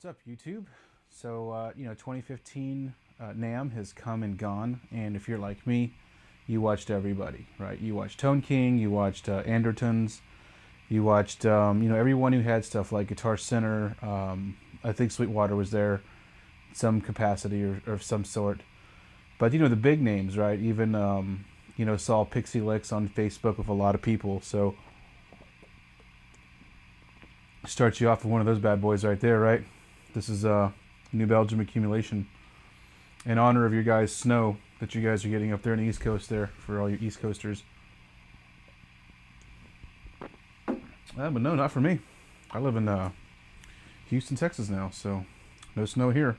What's up, YouTube? So, 2015 NAMM has come and gone, and if you're like me, you watched everybody, right? You watched Tone King, you watched Andertons, you watched, everyone who had stuff like Guitar Center. I think Sweetwater was there, some capacity or of some sort. But, the big names, right? Even, saw Pixie Licks on Facebook with a lot of people, so starts you off with one of those bad boys right there, right? This is New Belgium accumulation in honor of your guys' snow that you guys are getting up there in the East Coast there for all you East Coasters. But no, not for me. I live in Houston, Texas now, so no snow here.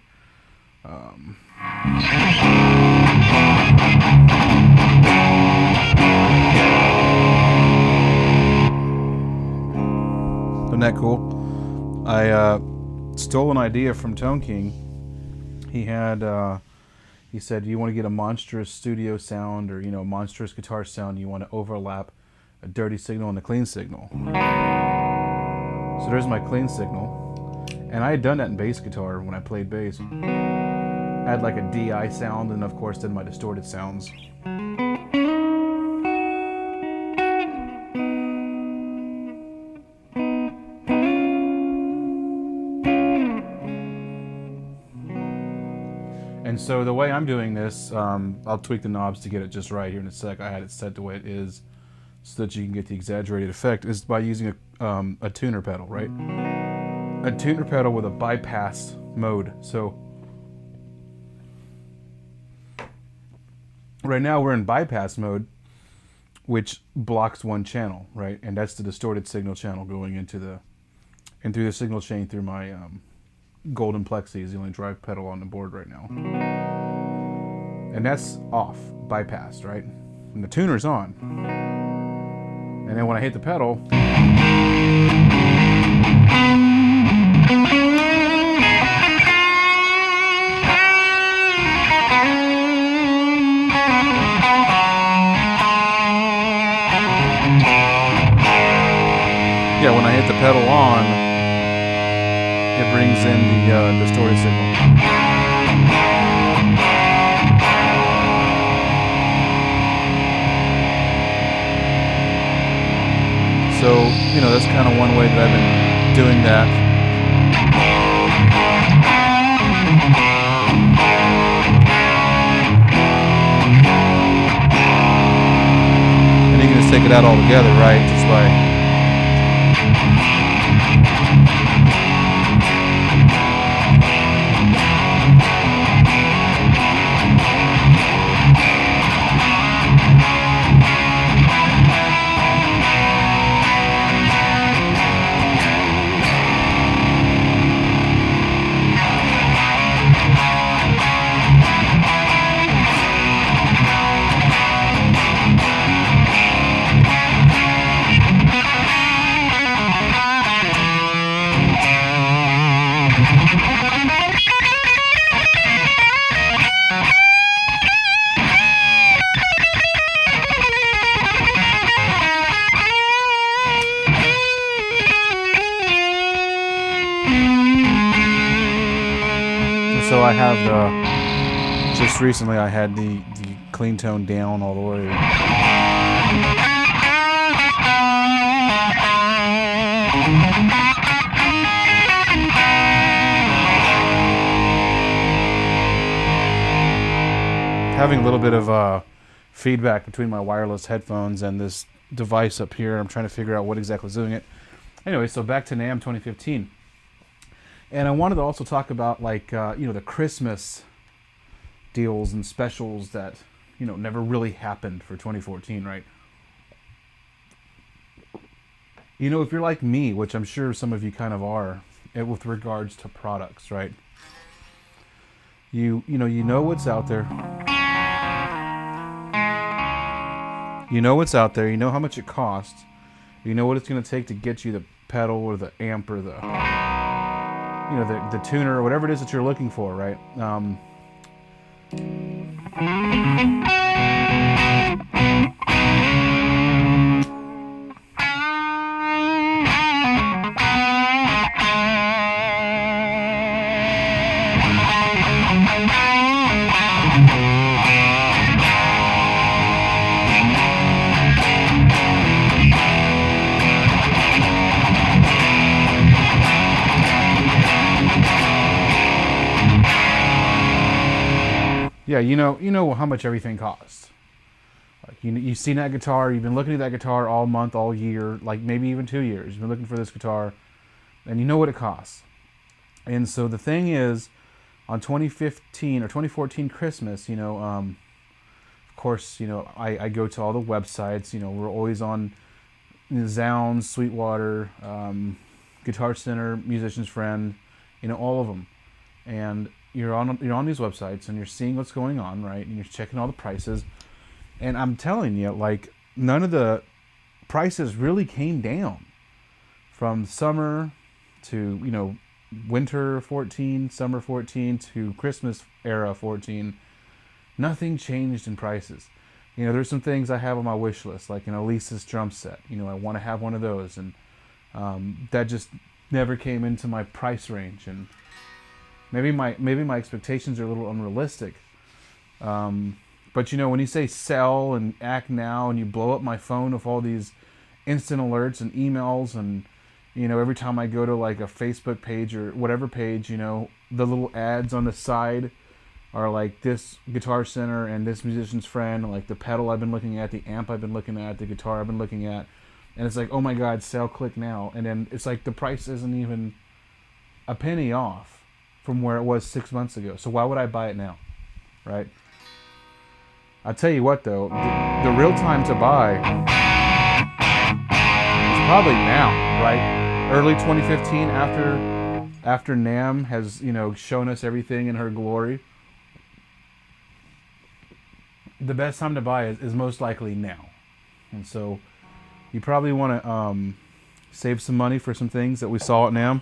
Isn't that cool? I stole an idea from Tone King. He had, he said, you want to get a monstrous studio sound or, a monstrous guitar sound, you want to overlap a dirty signal and a clean signal. So there's my clean signal. And I had done that in bass guitar when I played bass. I had like a DI sound and of course then my distorted sounds. And so the way I'm doing this, I'll tweak the knobs to get it just right here in a sec. I had it set the way it is so that you can get the exaggerated effect, is by using a tuner pedal, right? A tuner pedal with a bypass mode. So right now we're in bypass mode, which blocks one channel, right? And that's the distorted signal channel going into through the signal chain through my Golden Plexi is the only drive pedal on the board right now. And that's off, bypassed, right? And the tuner's on. And then when I hit the pedal, yeah, when I hit the pedal on, it brings in the distorted signal. So, that's kind of one way that I've been doing that. And you can just take it out all together, right? Just by So I have just recently I had the clean tone down all the way. Having a little bit of feedback between my wireless headphones and this device up here. I'm trying to figure out what exactly is doing it. Anyway, so back to NAMM 2015. And I wanted to also talk about the Christmas deals and specials that, never really happened for 2014, right? If you're like me, which I'm sure some of you kind of are, with regards to products, right? You know what's out there. You know what's out there. You know how much it costs. You know what it's going to take to get you the pedal or the amp or the tuner or whatever it is that you're looking for, right? Yeah, you know how much everything costs. Like you've seen that guitar, you've been looking at that guitar all month, all year, like maybe even 2 years. You've been looking for this guitar, and you know what it costs. And so the thing is, on 2015 or 2014 Christmas, of course, I go to all the websites. We're always on Zounds, Sweetwater, Guitar Center, Musician's Friend, all of them. And you're on these websites and you're seeing what's going on, right? And you're checking all the prices. And I'm telling you, like, none of the prices really came down from summer to, winter 14, summer 14 to Christmas era 14. Nothing changed in prices. There's some things I have on my wish list, like, Lisa's drum set. I want to have one of those. And that just never came into my price range. And maybe my expectations are a little unrealistic. But when you say sell and act now, and you blow up my phone with all these instant alerts and emails, and every time I go to like a Facebook page or whatever page, the little ads on the side are like this Guitar Center and this Musician's Friend, like the pedal I've been looking at, the amp I've been looking at, the guitar I've been looking at, and it's like, oh my God, sell, click now. And then it's like the price isn't even a penny off from where it was 6 months ago. So why would I buy it now, right? I'll tell you what though, the real time to buy is probably now, right? Early 2015, after NAMM has, shown us everything in her glory. The best time to buy is most likely now. And so you probably want to save some money for some things that we saw at NAMM.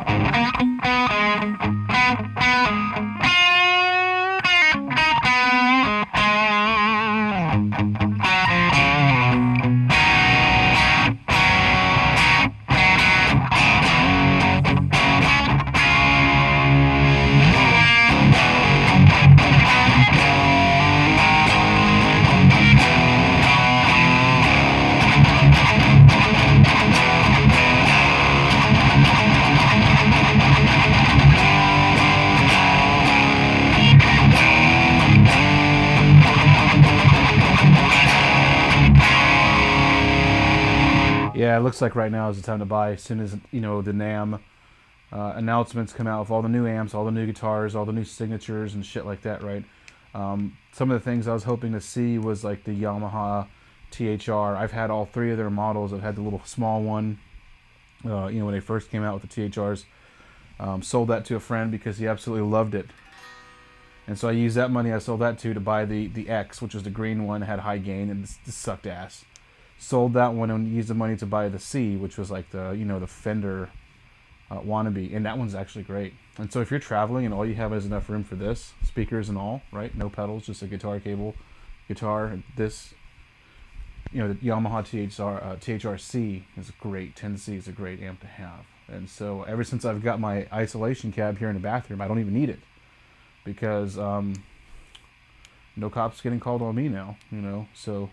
Yeah, it looks like right now is the time to buy. As soon as the NAMM announcements come out with all the new amps, all the new guitars, all the new signatures and shit like that, right? Some of the things I was hoping to see was like the Yamaha THR. I've had all three of their models. I've had the little small one, when they first came out with the THRs. Sold that to a friend because he absolutely loved it. And so I used that money I sold that to buy the X, which was the green one, had high gain, and this sucked ass. Sold that one and used the money to buy the C, which was like the the Fender wannabe, and that one's actually great. And so if you're traveling and all you have is enough room for this, speakers and all, right, no pedals, just a guitar cable, guitar, this, the Yamaha THR-C is great. 10C is a great amp to have. And so ever since I've got my isolation cab here in the bathroom, I don't even need it because no cops getting called on me now, so.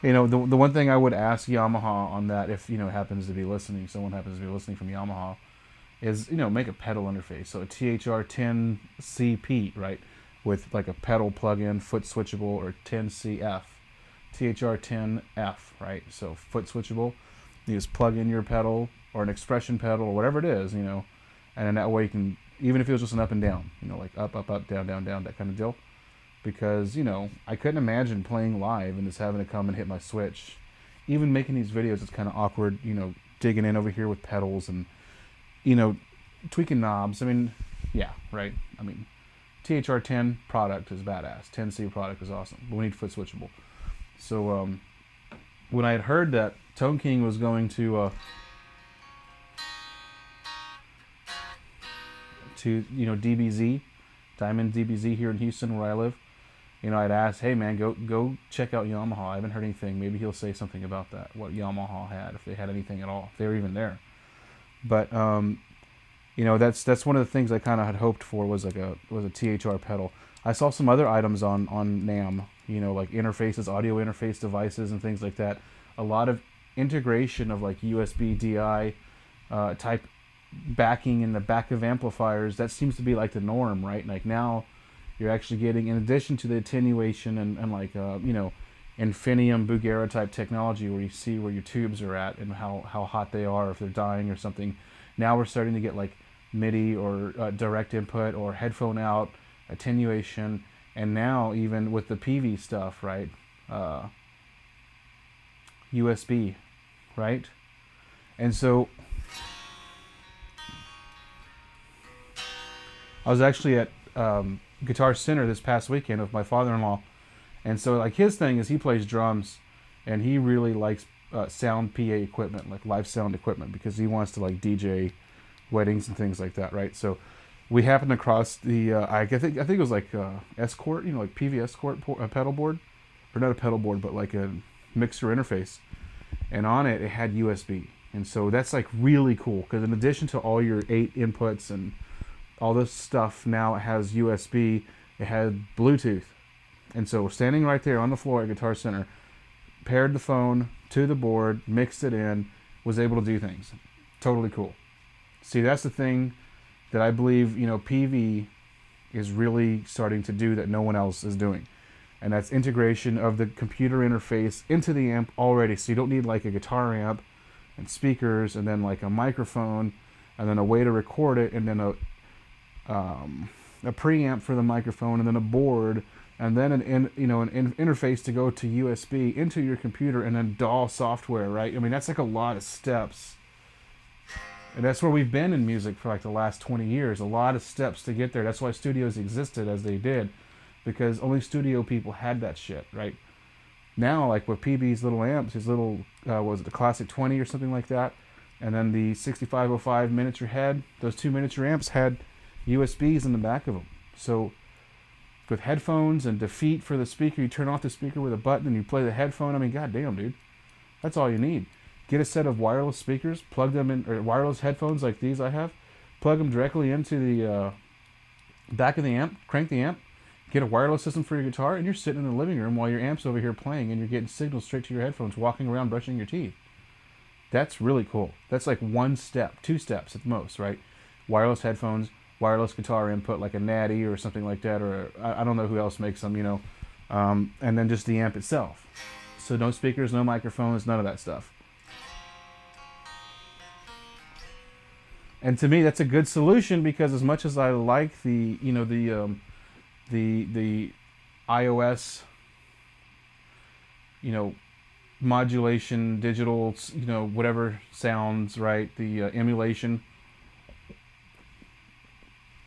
The one thing I would ask Yamaha on that, if happens to be listening, someone happens to be listening from Yamaha, is make a pedal interface. So a THR-10CP, right, with like a pedal plug-in, foot switchable, or 10CF, THR-10F, right. So foot switchable. You just plug in your pedal or an expression pedal or whatever it is, and then that way you can, even if it was just an up and down, like up, up, up, down, down, down, that kind of deal. Because, I couldn't imagine playing live and just having to come and hit my switch. Even making these videos, it's kind of awkward, digging in over here with pedals and, tweaking knobs. I mean, yeah, right? I mean, THR-10 product is badass. 10C product is awesome. But we need foot switchable. So, when I had heard that Tone King was going to DBZ, Diamond DBZ here in Houston where I live, I'd ask, hey man, go check out Yamaha. I haven't heard anything. Maybe he'll say something about that, what Yamaha had, if they had anything at all, if they were even there. But you know, that's one of the things I kind of had hoped for was like a THR pedal. I saw some other items on NAMM, you know, like interfaces, audio interface devices, and things like that. A lot of integration of like USB DI type backing in the back of amplifiers. That seems to be like the norm, right? Like now, you're actually getting, in addition to the attenuation and like you know, Infinium Bugera type technology, where you see where your tubes are at and how hot they are, if they're dying or something. Now we're starting to get like MIDI or direct input or headphone out attenuation, and now even with the PV stuff, right? USB, right? And so I was actually at Guitar Center this past weekend with my father-in-law, and so like his thing is he plays drums, and he really likes sound PA equipment, like live sound equipment, because he wants to like DJ weddings and things like that, right? So we happened across the I think it was like Escort, you know, like PV Escort pedal board, or not a pedal board, but like a mixer interface, and on it had USB, and so that's like really cool, because in addition to all your 8 inputs and all this stuff, now it has USB, it had Bluetooth, and so standing right there on the floor at Guitar Center, paired the phone to the board, mixed it in, was able to do things. Totally cool. See, that's the thing that I believe, you know, PV is really starting to do that no one else is doing. And that's integration of the computer interface into the amp already. So you don't need like a guitar amp and speakers and then like a microphone and then a way to record it and then a preamp for the microphone and then a board and then an interface to go to USB into your computer and then DAW software, right? I mean, that's like a lot of steps. And that's where we've been in music for like the last 20 years. A lot of steps to get there. That's why studios existed as they did, because only studio people had that shit, right? Now, like with PB's little amps, his little, was it the Classic 20 or something like that? And then the 6505 miniature head, those 2 miniature amps had USBs in the back of them. So with headphones and defeat for the speaker, you turn off the speaker with a button and you play the headphone. I mean, goddamn, dude. That's all you need. Get a set of wireless speakers, plug them in, or wireless headphones like these I have, plug them directly into the back of the amp, crank the amp, get a wireless system for your guitar, and you're sitting in the living room while your amp's over here playing and you're getting signals straight to your headphones, walking around brushing your teeth. That's really cool. That's like 1 step, 2 steps at the most, right? Wireless headphones, wireless guitar input like a Natty or something like that, or I don't know who else makes them, you know, and then just the amp itself. So no speakers, no microphones, none of that stuff. And to me, that's a good solution, because as much as I like the, you know, the iOS, you know, modulation, digital, you know, whatever sounds, right, the emulation,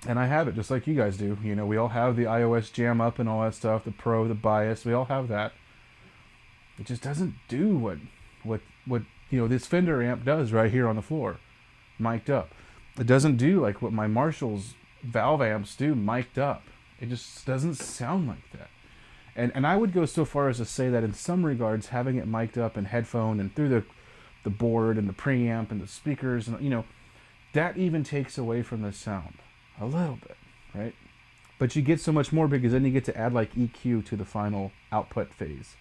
and I have it just like you guys do. You know, we all have the iOS Jam Up and all that stuff, the Pro, the Bias, we all have that. It just doesn't do what you know, this Fender amp does right here on the floor, mic'd up. It doesn't do like what my Marshall's valve amps do, mic'd up. It just doesn't sound like that. And I would go so far as to say that in some regards, having it mic'd up and headphone and through the board and the preamp and the speakers, and you know, that even takes away from the sound a little bit, right? But you get so much more, because then you get to add like EQ to the final output phase.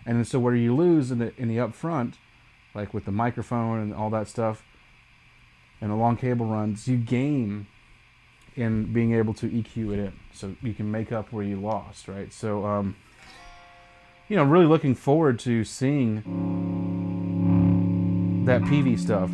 And so where you lose in the up front, like with the microphone and all that stuff, and the long cable runs, you gain in being able to EQ it in, so you can make up where you lost, right? So, you know, really looking forward to seeing that PV stuff.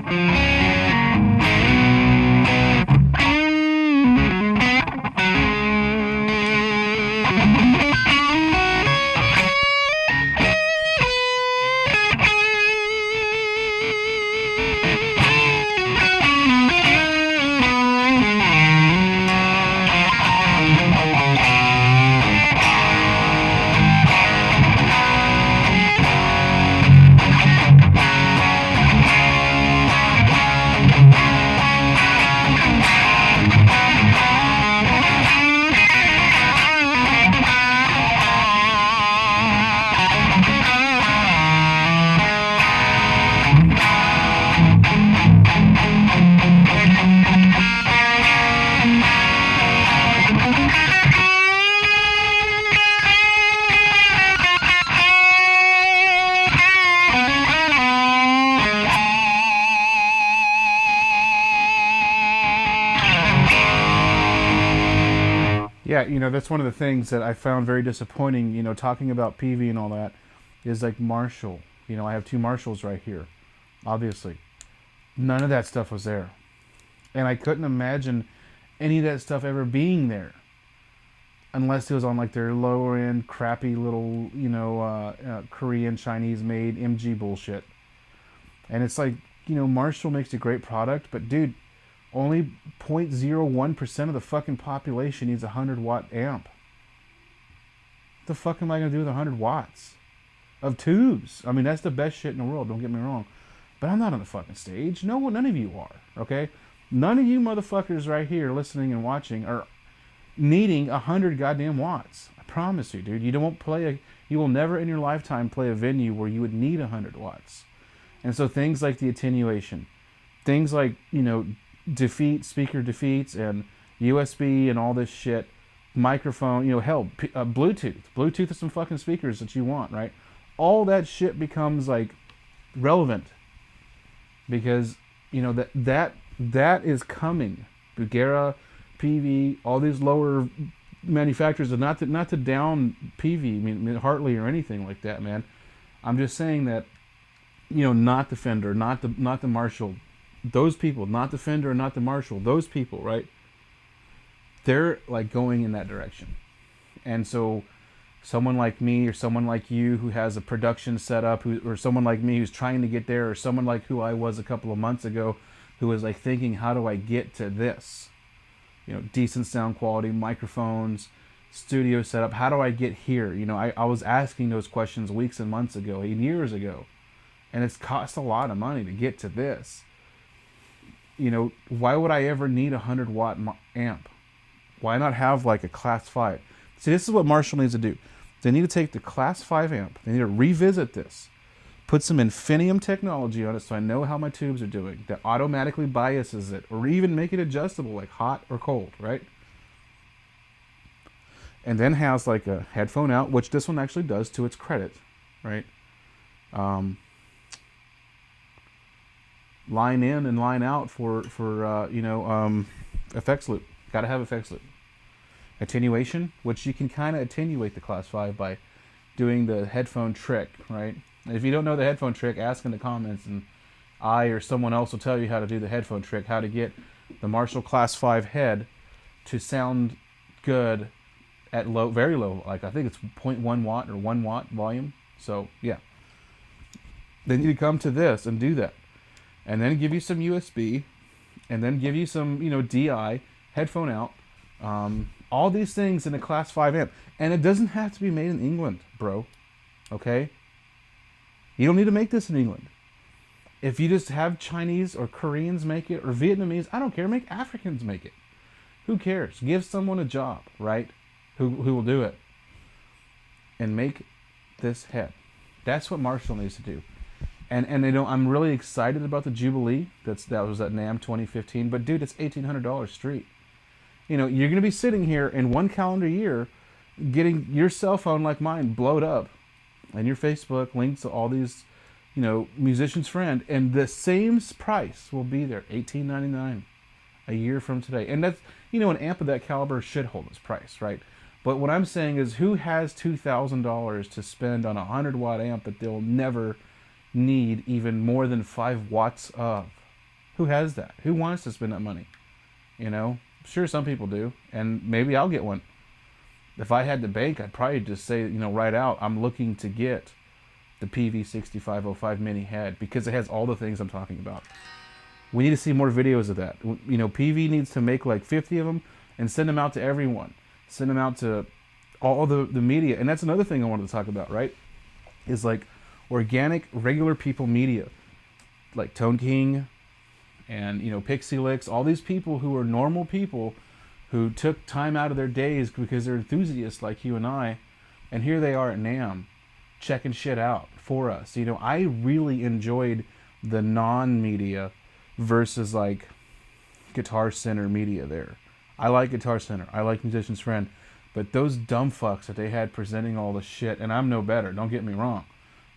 Yeah, you know, that's one of the things that I found very disappointing, you know, talking about PV and all that, is like Marshall. You know, I have two Marshalls right here, obviously. None of that stuff was there. And I couldn't imagine any of that stuff ever being there. Unless it was on like their lower end, crappy little, you know, Korean, Chinese made MG bullshit. And it's like, you know, Marshall makes a great product, but dude, only 0.01% of the fucking population needs a 100-watt amp. What the fuck am I going to do with 100 watts of tubes? I mean, that's the best shit in the world, don't get me wrong. But I'm not on the fucking stage. No, none of you are, okay? None of you motherfuckers right here listening and watching are needing 100 goddamn watts. I promise you, dude. You will never in your lifetime play a venue where you would need 100 watts. And so things like the attenuation, things like, you know, speaker defeats and USB and all this shit, microphone, you know, hell, Bluetooth. Bluetooth is some fucking speakers that you want, right? All that shit becomes like relevant because, you know, that is coming. Bugera, PV, all these lower manufacturers, are not to down PV, I mean Hartley or anything like that, man. I'm just saying that, you know, not the Fender, not the Marshall, those people, not the Fender, not the Marshall, those people, right? They're like going in that direction. And so someone like me or someone like you who has a production setup, or someone like me who's trying to get there, or someone like who I was a couple of months ago who was like thinking, how do I get to this? You know, decent sound quality, microphones, studio setup. How do I get here? You know, I was asking those questions weeks and months ago, and years ago. And it's cost a lot of money to get to this. You know, why would I ever need a 100-watt amp? Why not have like a Class 5? See, this is what Marshall needs to do. They need to take the Class 5 amp. They need to revisit this. Put some Infinium technology on it so I know how my tubes are doing. That automatically biases it. Or even make it adjustable, like hot or cold, right? And then has like a headphone out, which this one actually does to its credit, right? Line in and line out for you know, effects loop. Got to have effects loop. Attenuation, which you can kind of attenuate the Class 5 by doing the headphone trick, right? If you don't know the headphone trick, ask in the comments, and I or someone else will tell you how to do the headphone trick, how to get the Marshall Class 5 head to sound good at low, very low, like I think it's 0.1 watt or 1 watt volume. So yeah, they need to come to this and do that, and then give you some USB, and then give you some, you know, DI, headphone out, all these things in a Class 5 amp. And it doesn't have to be made in England, bro, okay? You don't need to make this in England. If you just have Chinese or Koreans make it, or Vietnamese, I don't care, make Africans make it. Who cares? Give someone a job, right? Who will do it. And make this head. That's what Marshall needs to do. And you know, I'm really excited about the Jubilee. That was at NAMM 2015. But dude, it's $1,800 street. You know, you're going to be sitting here in one calendar year getting your cell phone like mine blowed up, and your Facebook links to all these, you know, musicians' friend, and the same price will be there, $18.99 a year from today. And that's, you know, an amp of that caliber should hold its price, right? But what I'm saying is, who has $2,000 to spend on a 100-watt amp that they'll never need even more than 5 watts of? Who has that? Who wants to spend that money? You know, sure, some people do, and maybe I'll get one. If I had the bank, I'd probably just say, you know, right out, I'm looking to get the PV6505 mini head because it has all the things I'm talking about. We need to see more videos of that. You know, PV needs to make like 50 of them and send them out to everyone. Send them out to all the media. And that's another thing I wanted to talk about, right? Is like organic, regular people media. Like Tone King and, you know, Pixie Licks. All these people who are normal people who took time out of their days because they're enthusiasts like you and I. And here they are at NAMM checking shit out for us. You know, I really enjoyed the non-media versus like Guitar Center media there. I like Guitar Center. I like Musician's Friend. But those dumb fucks that they had presenting all the shit, and I'm no better, don't get me wrong,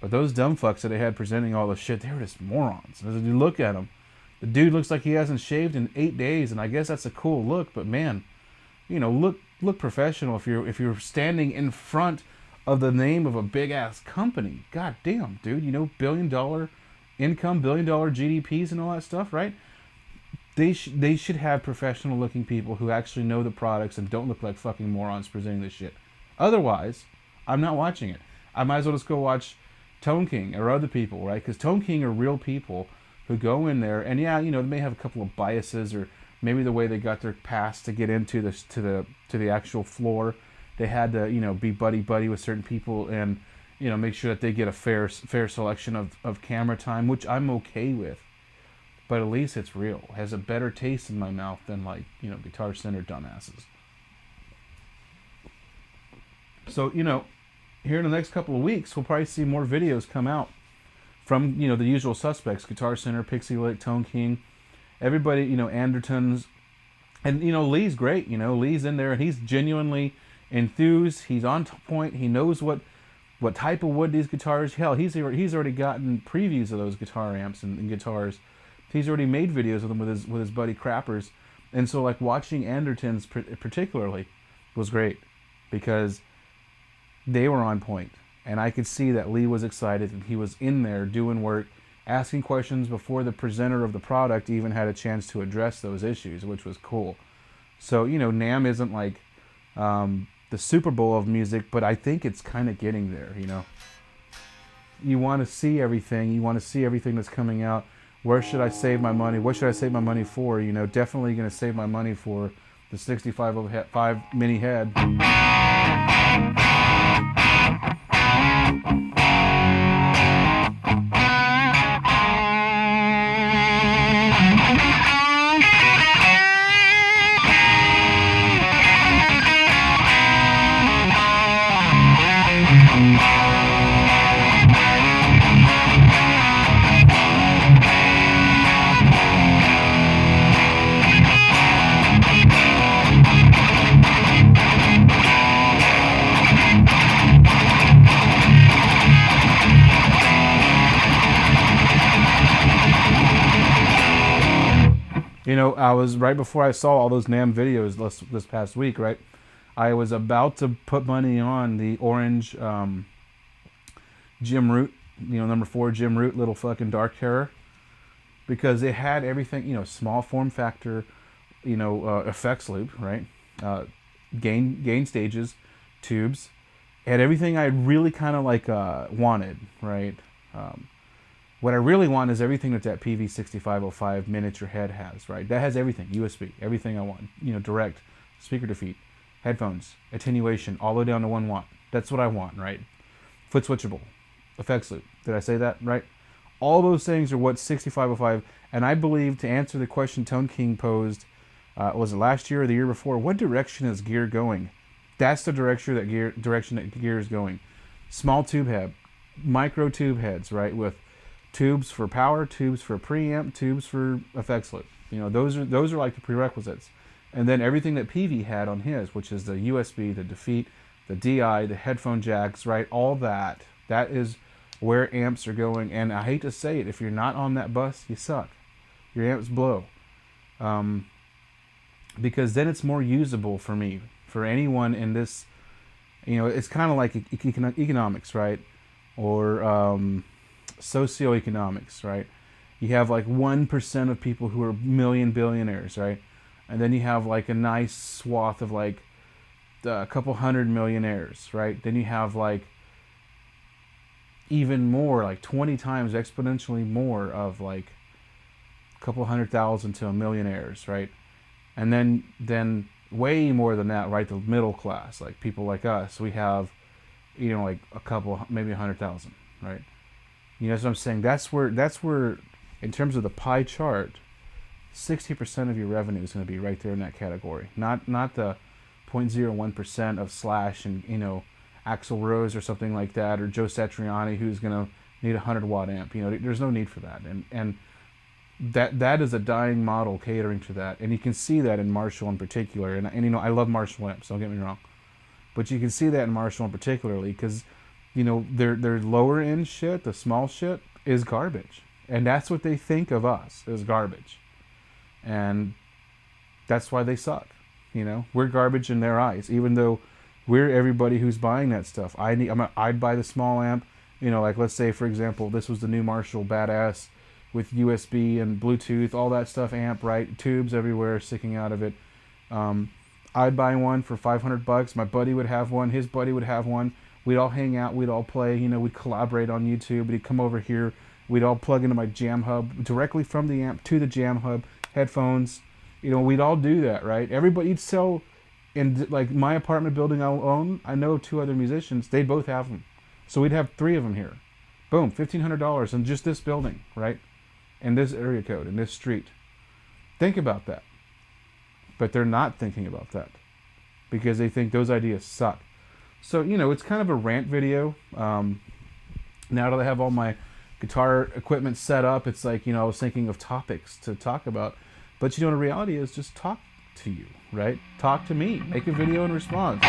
but those dumb fucks that they had presenting all the shit, they were just morons. As you look at them, the dude looks like he hasn't shaved in 8 days, and I guess that's a cool look, but man, you know, look look professional if you're standing in front of the name of a big ass company. God damn, dude, you know, $1 billion income, $1 billion GDPs and all that stuff, right? They should have professional looking people who actually know the products and don't look like fucking morons presenting this shit. Otherwise, I'm not watching it. I might as well just go watch Tone King or other people, right? Because Tone King are real people who go in there, and yeah, you know, they may have a couple of biases, or maybe the way they got their pass to get into this to the actual floor, they had to, you know, be buddy with certain people and, you know, make sure that they get a fair selection of camera time, which I'm okay with. But at least it's real. It has a better taste in my mouth than, like, you know, Guitar Center dumbasses. So, you know, here in the next couple of weeks, we'll probably see more videos come out from, you know, the usual suspects: Guitar Center, Pixie Lick, Tone King, everybody, you know, Andertons. And, you know, Lee's great. You know, Lee's in there and he's genuinely enthused. He's on point. He knows what type of wood these guitars. Hell, he's already gotten previews of those guitar amps and guitars. He's already made videos of them with his buddy Crappers. And so, like, watching Andertons particularly was great because they were on point. And I could see that Lee was excited and he was in there doing work, asking questions before the presenter of the product even had a chance to address those issues, which was cool. So, you know, NAMM isn't like the Super Bowl of music, but I think it's kind of getting there, you know. You want to see everything. You want to see everything that's coming out. Where should I save my money? What should I save my money for? You know, definitely going to save my money for the 6505 mini head. You know, I was, right before I saw all those NAMM videos this past week, right, I was about to put money on the orange Jim Root, you know, number 4 Jim Root, little fucking dark terror, because it had everything, you know, small form factor, you know, effects loop, right, gain stages, tubes, had everything I really kind of like wanted, right. What I really want is everything that PV6505 miniature head has, right? That has everything, USB, everything I want. You know, direct, speaker defeat, headphones, attenuation, all the way down to 1 watt. That's what I want, right? Foot switchable, effects loop. Did I say that right? All those things are what 6505, and I believe, to answer the question Tone King posed, was it last year or the year before? What direction is gear going? That's the direction that gear is going. Small tube head, micro tube heads, right? With tubes for power, tubes for preamp, tubes for effects loop. You know, those are like the prerequisites. And then everything that PV had on his, which is the USB, the defeat, the DI, the headphone jacks, right? All that is where amps are going. And I hate to say it, if you're not on that bus, you suck. Your amps blow. Because then it's more usable for me, for anyone in this, you know, it's kind of like economics, right? Or socioeconomics, right? You have like 1% of people who are billionaires, right? And then you have like a nice swath of like a couple hundred millionaires, right? Then you have like even more, like 20 times exponentially more of like a couple 100,000 to a millionaires, right? And then way more than that, right? The middle class, like people like us, we have, you know, like a couple, maybe 100,000, right? You know what I'm saying? That's where, in terms of the pie chart, 60% of your revenue is going to be right there in that category. Not the 0.01% of Slash and, you know, Axl Rose or something like that, or Joe Satriani, who's going to need a 100-watt amp. You know, there's no need for that. And that is a dying model catering to that. And you can see that in Marshall in particular. And you know, I love Marshall amps, don't get me wrong. But you can see that in Marshall in particularly because, you know, their lower end shit, the small shit, is garbage. And that's what they think of us, is garbage. And that's why they suck. You know, we're garbage in their eyes, even though we're everybody who's buying that stuff. I'd buy the small amp. You know, like let's say for example, this was the new Marshall Badass with USB and Bluetooth, all that stuff amp, right? Tubes everywhere sticking out of it. I'd buy one for $500. My buddy would have one. His buddy would have one. We'd all hang out. We'd all play. You know, we'd collaborate on YouTube. He'd come over here. We'd all plug into my Jam Hub directly from the amp to the Jam Hub. Headphones. You know, we'd all do that, right? Everybody'd sell. In like my apartment building I own, I know 2 other musicians. They both have them. So we'd have 3 of them here. Boom, $1,500 in just this building, right? And this area code, in this street. Think about that. But they're not thinking about that because they think those ideas suck. So, you know, it's kind of a rant video. Now that I have all my guitar equipment set up, it's like, you know, I was thinking of topics to talk about. But, you know, the reality is just talk to you, right? Talk to me. Make a video in response.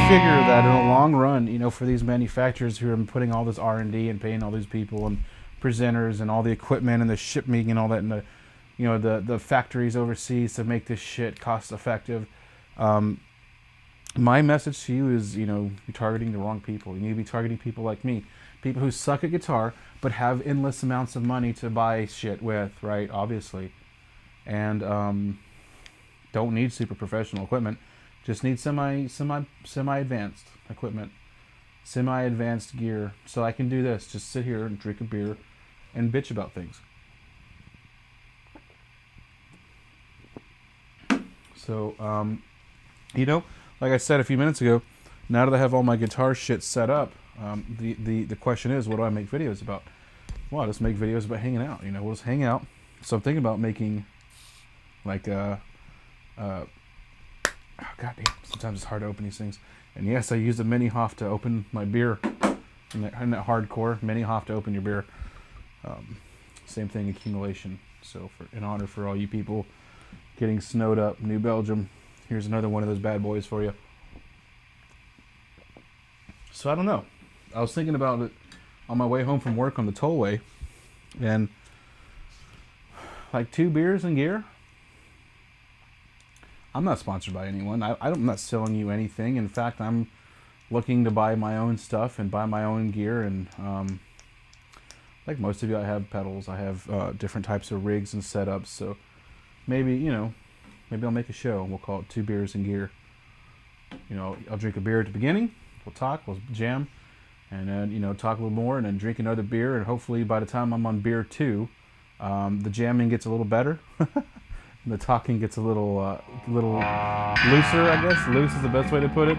Figure that in the long run, you know, for these manufacturers who are putting all this R&D and paying all these people and presenters and all the equipment and the shipping and all that, and the, you know, the factories overseas to make this shit cost effective. My message to you is, you know, you're targeting the wrong people. You need to be targeting people like me, people who suck at guitar but have endless amounts of money to buy shit with, right? Obviously, and don't need super professional equipment. Just need semi-advanced equipment, semi-advanced gear, so I can do this. Just sit here and drink a beer and bitch about things. So, you know, like I said a few minutes ago, now that I have all my guitar shit set up, the question is, what do I make videos about? Well, I just make videos about hanging out. You know, we'll just hang out. So I'm thinking about making, like, oh, goddamn, sometimes it's hard to open these things. And yes, I use a mini Hoff to open my beer. In that hardcore, mini Hoff to open your beer. Same thing, accumulation. So in honor for all you people getting snowed up, New Belgium, here's another one of those bad boys for you. So I don't know. I was thinking about it on my way home from work on the tollway. And like 2 beers and gear. I'm not sponsored by anyone. I'm not selling you anything. In fact, I'm looking to buy my own stuff and buy my own gear. And like most of you, I have pedals. I have different types of rigs and setups. So maybe, you know, maybe I'll make a show and we'll call it 2 Beers and Gear. You know, I'll drink a beer at the beginning. We'll talk. We'll jam. And then, you know, talk a little more and then drink another beer. And hopefully by the time I'm on beer 2, the jamming gets a little better. The talking gets a little looser, I guess. Loose is the best way to put it.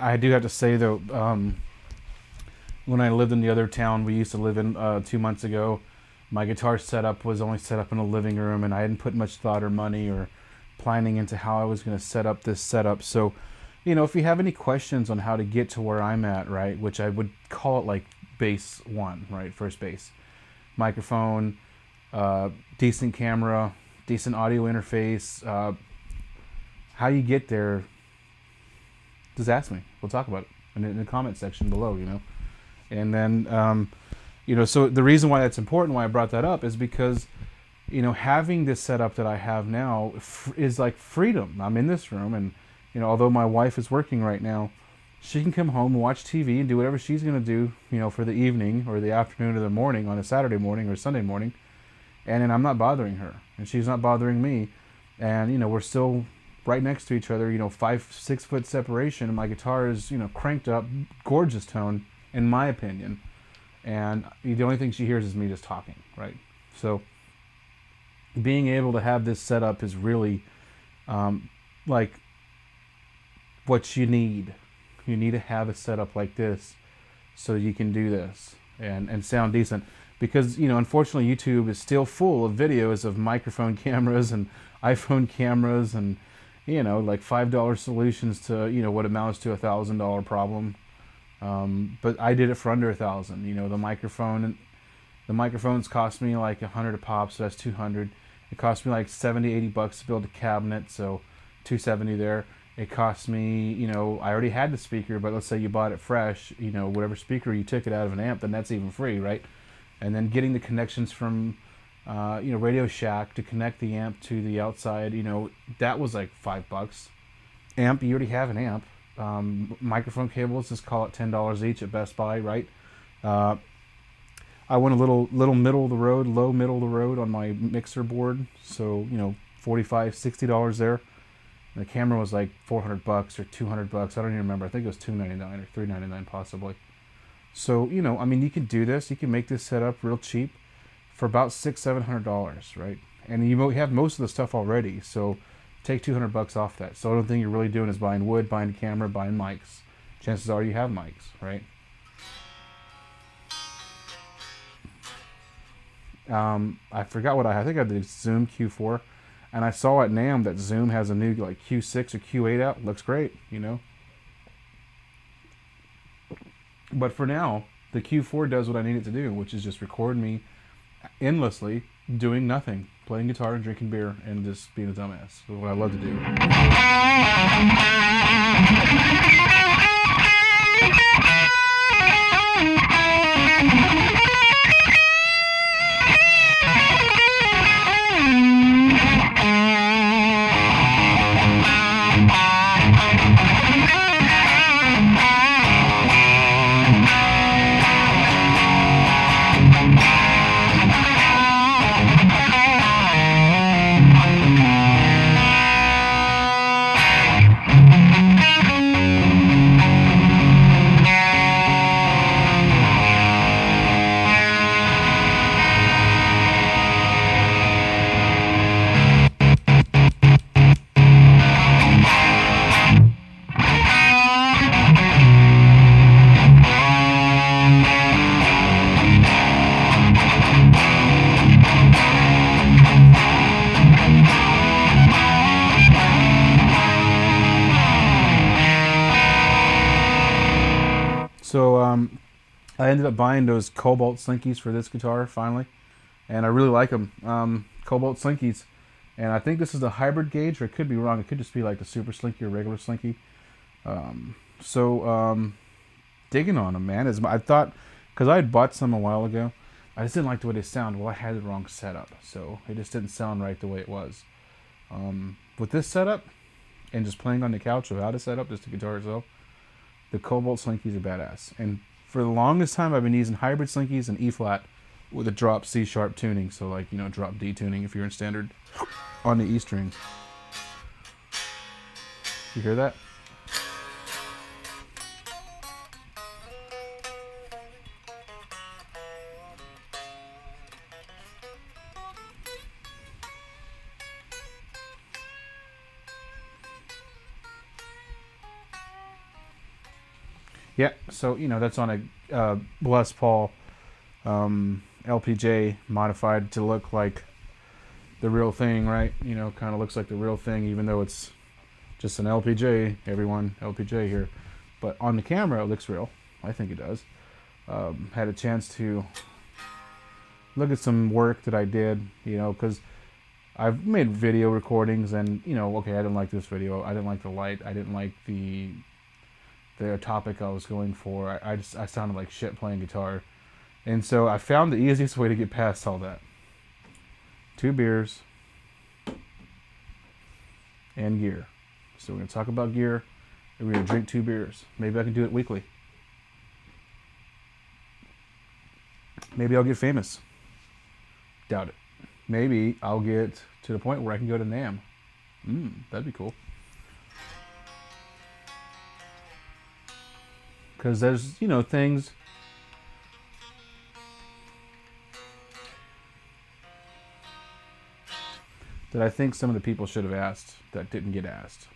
I do have to say though, when I lived in the other town we used to live in 2 months ago, my guitar setup was only set up in a living room, and I hadn't put much thought or money or planning into how I was going to set up this setup. So, you know, if you have any questions on how to get to where I'm at, right, which I would call it like base 1, right, first base, microphone, decent camera, decent audio interface. How you get there, just ask me. We'll talk about it in the comment section below, you know. And then, you know, so the reason why that's important, why I brought that up, is because, you know, having this setup that I have now is like freedom. I'm in this room, and, you know, although my wife is working right now, she can come home and watch TV and do whatever she's going to do, you know, for the evening or the afternoon or the morning on a Saturday morning or Sunday morning. And then I'm not bothering her, and she's not bothering me. And, you know, we're still right next to each other, you know, 5-6 foot separation. And my guitar is, you know, cranked up, gorgeous tone, in my opinion. And the only thing she hears is me just talking, right? So being able to have this setup is really like what you need. You need to have a setup like this so you can do this and sound decent. Because, you know, unfortunately YouTube is still full of videos of microphone cameras and iPhone cameras and, you know, like $5 solutions to, you know, what amounts to $1,000 problem. But I did it for under $1,000. You know, the microphones cost me like $100 a pop, so that's $200. It cost me like $70-80 to build a cabinet, so $270 there. It cost me, you know, I already had the speaker, but let's say you bought it fresh, you know, whatever speaker you took it out of an amp, then that's even free, right? And then getting the connections from, you know, Radio Shack to connect the amp to the outside, you know, that was like $5. Amp, you already have an amp. Microphone cables, just call it $10 each at Best Buy, right? I went a little middle of the road, low middle of the road on my mixer board, so, you know, $45-60 there. And the camera was like $400 or $200. I don't even remember. I think it was $299 or $399 possibly. So, you know, I mean, you can do this. You can make this setup real cheap for about $600-700, right? And you have most of the stuff already, so take $200 off that. So the only thing you're really doing is buying wood, buying a camera, buying mics. Chances are you have mics, right? I forgot what I think I did Zoom Q4, and I saw at NAMM that Zoom has a new like Q6 or Q8 out. Looks great, you know. But for now, the Q4 does what I need it to do, which is just record me endlessly doing nothing, playing guitar and drinking beer and just being a dumbass. That's what I love to do. So I ended up buying those Cobalt Slinkies for this guitar finally, and I really like them. Cobalt Slinkies, and I think this is the hybrid gauge, or it could be wrong. It could just be like the Super Slinky or regular Slinky. Digging on them, man. I thought, because I had bought some a while ago, I just didn't like the way they sound. Well, I had the wrong setup, so it just didn't sound right the way it was. With this setup, and just playing on the couch without a setup, just the guitar itself, the Cobalt Slinkies are badass. And for the longest time, I've been using hybrid Slinkies and E-flat with a drop C-sharp tuning. So like, you know, drop D tuning if you're in standard on the E string. You hear that? Yeah, so, you know, that's on a Les Paul LPJ modified to look like the real thing, right? You know, kind of looks like the real thing, even though it's just an LPJ, everyone, LPJ here. But on the camera, it looks real. I think it does. Had a chance to look at some work that I did, you know, because I've made video recordings and, you know, okay, I didn't like this video. I didn't like the light. I didn't like the topic I was going for. I sounded like shit playing guitar. And so I found the easiest way to get past all that. 2 beers and gear. So we're going to talk about gear and we're going to drink 2 beers. Maybe I can do it weekly. Maybe I'll get famous. Doubt it. Maybe I'll get to the point where I can go to NAMM. That'd be cool. Because there's, you know, things that I think some of the people should have asked that didn't get asked.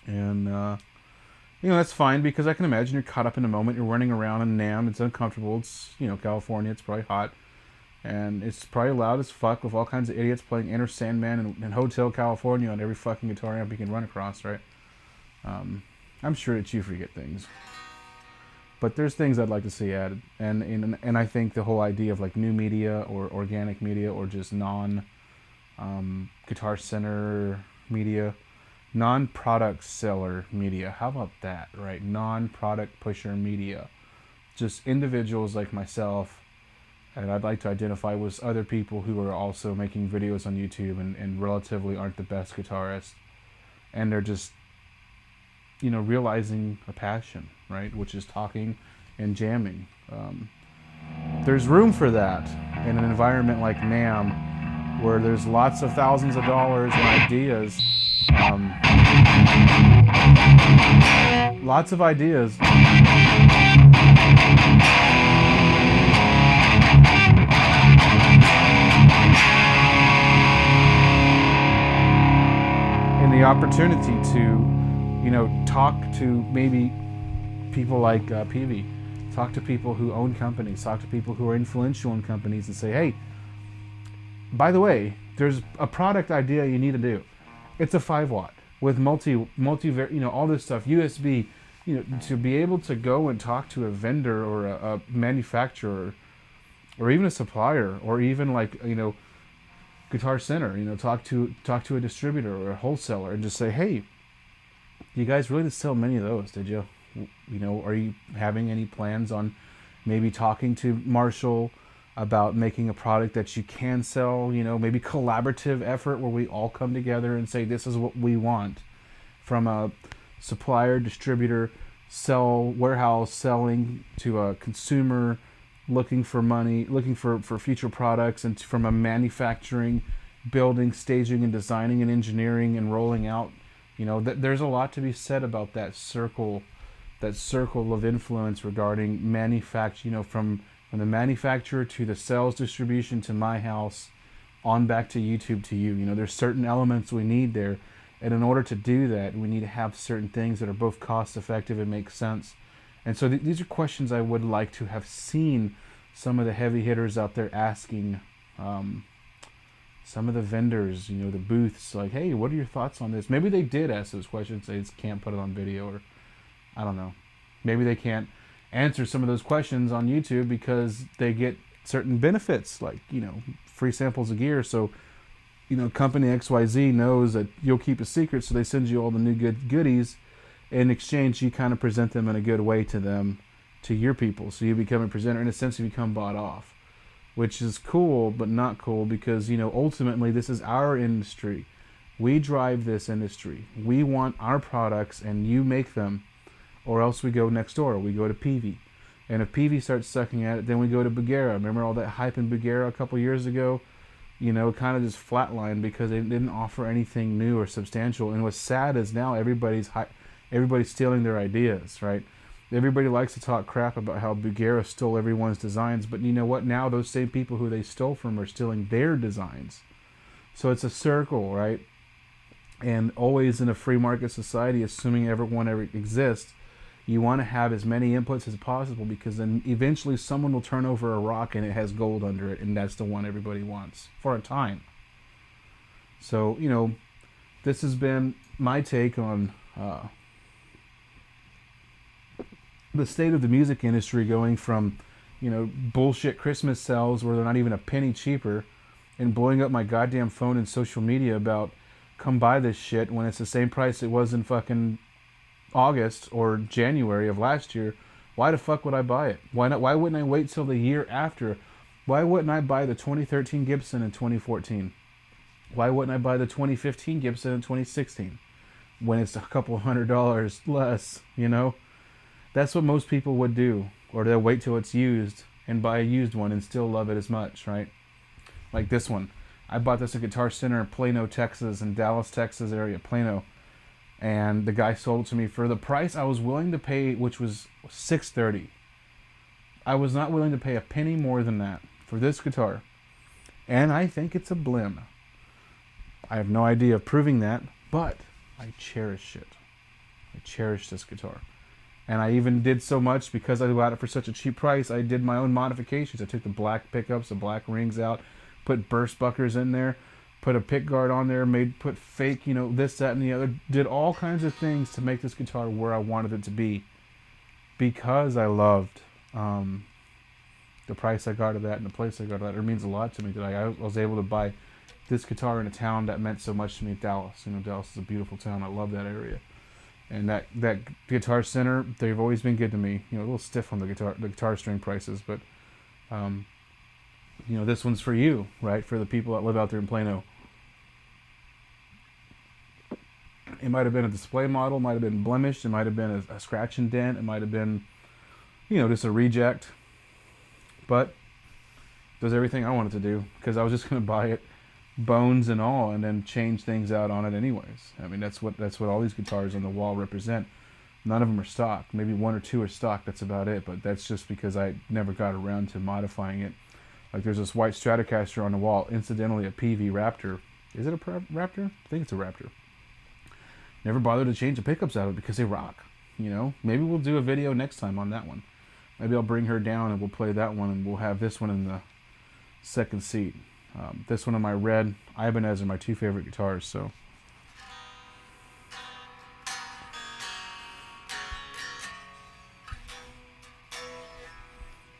And, you know, that's fine because I can imagine you're caught up in a moment. You're running around in NAMM. It's uncomfortable. It's, you know, California. It's probably hot. And it's probably loud as fuck with all kinds of idiots playing Enter Sandman and Hotel California on every fucking guitar amp you can run across, right? I'm sure that you forget things. But there's things I'd like to see added. And I think the whole idea of like new media or organic media or just Guitar Center media, non-product seller media. How about that, right? Non-product pusher media. Just individuals like myself, and I'd like to identify with other people who are also making videos on YouTube and relatively aren't the best guitarists. And they're just, you know, realizing a passion, right? Which is talking and jamming. There's room for that in an environment like NAMM, where there's lots of thousands of dollars and ideas. Lots of ideas. And the opportunity to, you know, talk to maybe people like Peavy, talk to people who own companies, talk to people who are influential in companies and say, hey, by the way, there's a product idea you need to do. It's a 5-watt with multi, you know, all this stuff, USB, you know, to be able to go and talk to a vendor or a manufacturer or even a supplier or even like, you know, Guitar Center, you know, talk to a distributor or a wholesaler and just say, hey, you guys really didn't sell many of those, did you? You know, are you having any plans on maybe talking to Marshall about making a product that you can sell, you know, maybe collaborative effort where we all come together and say, this is what we want from a supplier, distributor, warehouse selling to a consumer looking for money, looking for future products, and from a manufacturing, building, staging, and designing and engineering and rolling out. You know, there's a lot to be said about that circle of influence regarding manufacture, you know, from the manufacturer to the sales distribution to my house on back to YouTube to you. You know, there's certain elements we need there. And in order to do that, we need to have certain things that are both cost effective and make sense. And so these are questions I would like to have seen some of the heavy hitters out there asking, some of the vendors, you know, the booths, like, hey, what are your thoughts on this? Maybe they did ask those questions. They just can't put it on video, or I don't know. Maybe they can't answer some of those questions on YouTube because they get certain benefits, like, you know, free samples of gear. So, you know, company XYZ knows that you'll keep a secret, so they send you all the new goodies. In exchange, you kind of present them in a good way to them, to your people. So you become a presenter. In a sense, you become bought off, which is cool, but not cool because, you know, ultimately this is our industry. We drive this industry. We want our products and you make them, or else we go next door. We go to Peavy. And if Peavy starts sucking at it, then we go to Bugera. Remember all that hype in Bugera a couple years ago? You know, kind of just flatlined because they didn't offer anything new or substantial. And what's sad is now everybody's stealing their ideas, right? Everybody likes to talk crap about how Bugera stole everyone's designs, but you know what? Now those same people who they stole from are stealing their designs. So it's a circle, right? And always in a free market society, assuming everyone ever exists, you want to have as many inputs as possible because then eventually someone will turn over a rock and it has gold under it, and that's the one everybody wants for a time. So, you know, this has been my take on the state of the music industry, going from bullshit Christmas sales where they're not even a penny cheaper, and blowing up my goddamn phone and social media about come buy this shit when it's the same price it was in fucking August or January of last year. Why the fuck would I buy it? Why not? Why wouldn't I wait till the year after? Why wouldn't I buy the 2013 Gibson in 2014? Why wouldn't I buy the 2015 Gibson in 2016 when it's a couple $100 less, That's what most people would do. Or they'll wait till it's used and buy a used one and still love it as much, right? Like this one. I bought this at Guitar Center in Plano, Texas, in Dallas, Texas area, Plano. And the guy sold it to me for the price I was willing to pay, which was $630. I was not willing to pay a penny more than that for this guitar. And I think it's a blim. I have no idea of proving that, but I cherish it. I cherish this guitar. And I even did so much because I got it for such a cheap price. I did my own modifications. I took the black pickups, the black rings out, put burst buckers in there, put a pick guard on there, put fake, this, that, and the other. Did all kinds of things to make this guitar where I wanted it to be because I loved the price I got of that and the place I got of that. It means a lot to me that I was able to buy this guitar in a town that meant so much to me, Dallas. Dallas is a beautiful town. I love that area. And that Guitar Center, they've always been good to me. A little stiff on the guitar string prices, but this one's for you, right? For the people that live out there in Plano. It might have been a display model, might have been blemished, it might have been a scratch and dent, it might have been, just a reject. But it does everything I wanted to do because I was just going to buy it, bones and all, and then change things out on it anyways. I mean, that's what all these guitars on the wall represent. None of them are stock. Maybe one or two are stock. That's about it. But that's just because I never got around to modifying it. Like there's this white Stratocaster on the wall, incidentally a PV Raptor. Is it a Raptor? I think it's a Raptor. Never bothered to change the pickups out of it because they rock. Maybe we'll do a video next time on that one. Maybe I'll bring her down and we'll play that one, and we'll have this one in the second seat. This one and my red Ibanez are my two favorite guitars, so.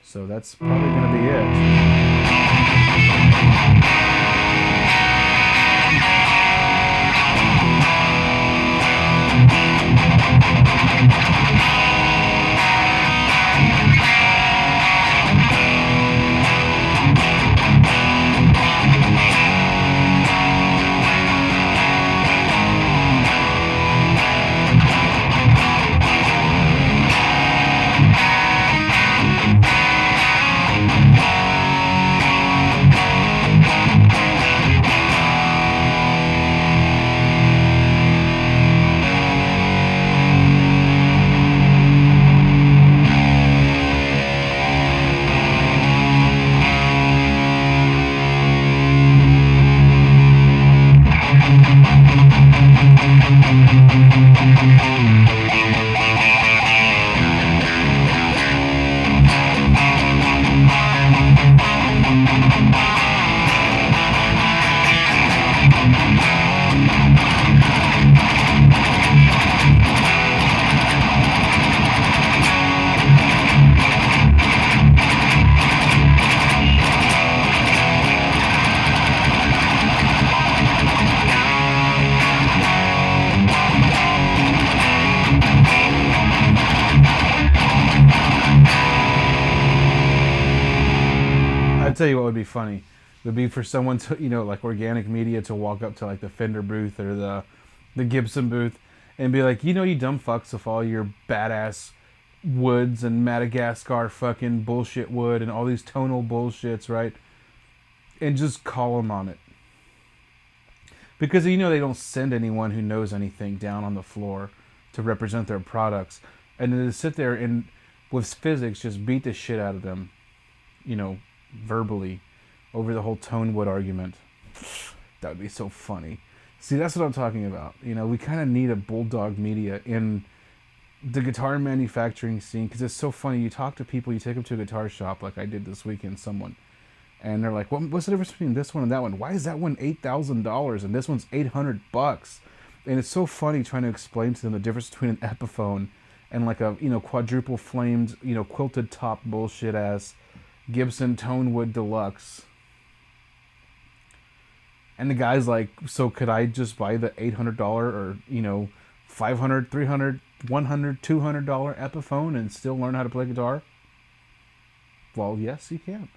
So that's probably going to be it. Tell you what would be funny. It would be for someone to, like organic media, to walk up to like the Fender booth or the Gibson booth and be like, you dumb fucks with all your badass woods and Madagascar fucking bullshit wood and all these tonal bullshits, right? And just call them on it. Because they don't send anyone who knows anything down on the floor to represent their products. And then to sit there and with physics just beat the shit out of them, verbally over the whole tone wood argument. That would be so funny. See, that's what I'm talking about. We kind of need a bulldog media in the guitar manufacturing scene because it's so funny. You talk to people, you take them to a guitar shop like I did this weekend, someone, and they're like, what's the difference between this one and that one? Why is that one $8,000 and this one's $800? And it's so funny trying to explain to them the difference between an Epiphone and like a quadruple flamed quilted top bullshit ass Gibson Tonewood Deluxe. And the guy's like, so could I just buy the $800 or, you know, $500, $300, $100, $200 Epiphone and still learn how to play guitar? Well, yes, you can.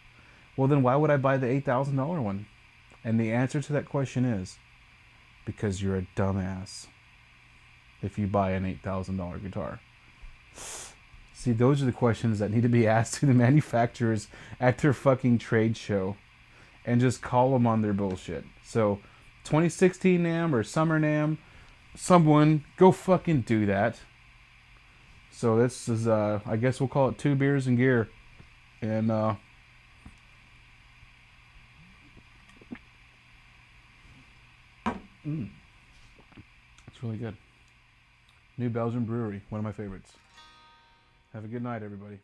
Well, then why would I buy the $8,000 one? And the answer to that question is because you're a dumbass if you buy an $8,000 guitar. See, those are the questions that need to be asked to the manufacturers at their fucking trade show. And just call them on their bullshit. So, 2016 NAMM or Summer NAMM, someone go fucking do that. So this is, I guess we'll call it 2 beers and gear. And, it's really good. New Belgian brewery, one of my favorites. Have a good night, everybody.